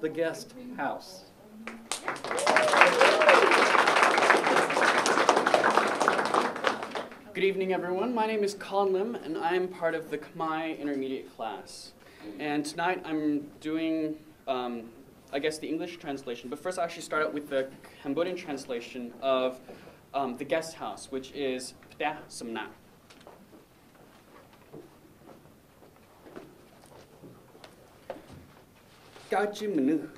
the guest house. Good evening, everyone. My name is Colin Lim, and I am part of the Khmer Intermediate class. And tonight I'm doing, I guess, the English translation. But first, I actually start out with the Cambodian translation of the guest house, which is Pteh Samnak. Cao chi manu,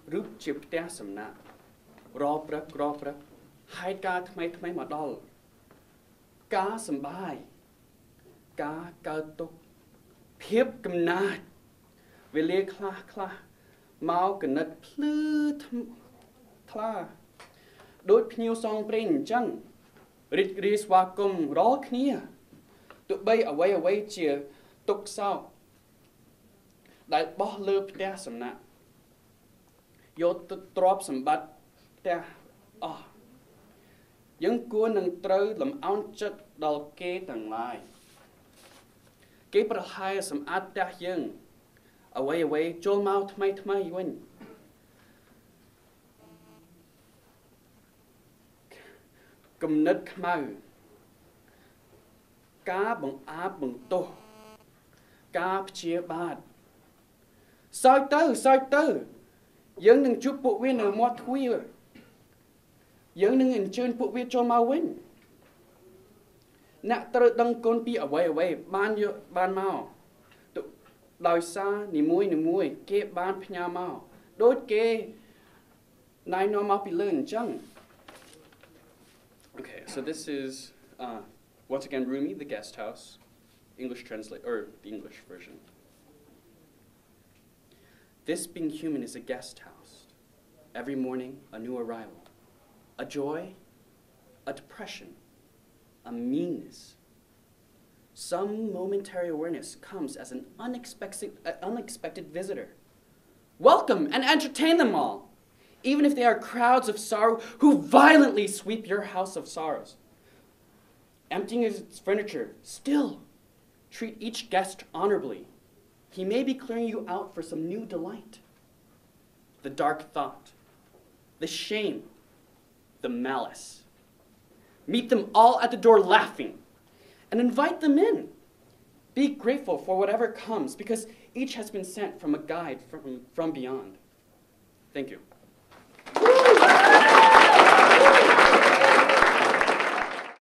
rup chi Pteh Samnak, ro prak, hai ka thmai madal. Cá sầm bài, cá cao tục, phiếp cầm nát, về lê khla, máu cần nát plư thla, đôi pniu song prin chân, rít ris wa kum rõ khnia, tụi bay away chia tục sao, đại bỏ lơ pte sầm nát, yo tụt drop sầm bát pte, dân cua nâng trâu làm áo chất đào kê tầng lại. Kê bà hai sầm át đá dân. Away, chôl mau thmai win. Cầm nứt mau. Cá bằng áp bằng tô. Cá chia bát. Soi tơ. Dân nâng chụp bộ viên ở mọt thuy rồi. Dân nâng hình chơn phụ viết cho mau win. Nạ tơ đăng con pi away, ban mau. Tụ đòi xa, nì mùi, kê ban pnya mau. Đốt kê, nai no mau pi lơn chăng. Okay, so this is, once again, Rumi, the guest house, English translate, or the English version. This being human is a guest house. Every morning, a new arrival. A joy, a depression, a meanness. Some momentary awareness comes as an unexpected visitor. Welcome and entertain them all, even if they are crowds of sorrow who violently sweep your house of sorrows. Emptying its furniture, still treat each guest honorably. He may be clearing you out for some new delight. The dark thought, the shame, the malice. Meet them all at the door laughing and invite them in. Be grateful for whatever comes because each has been sent from a guide from beyond. Thank you.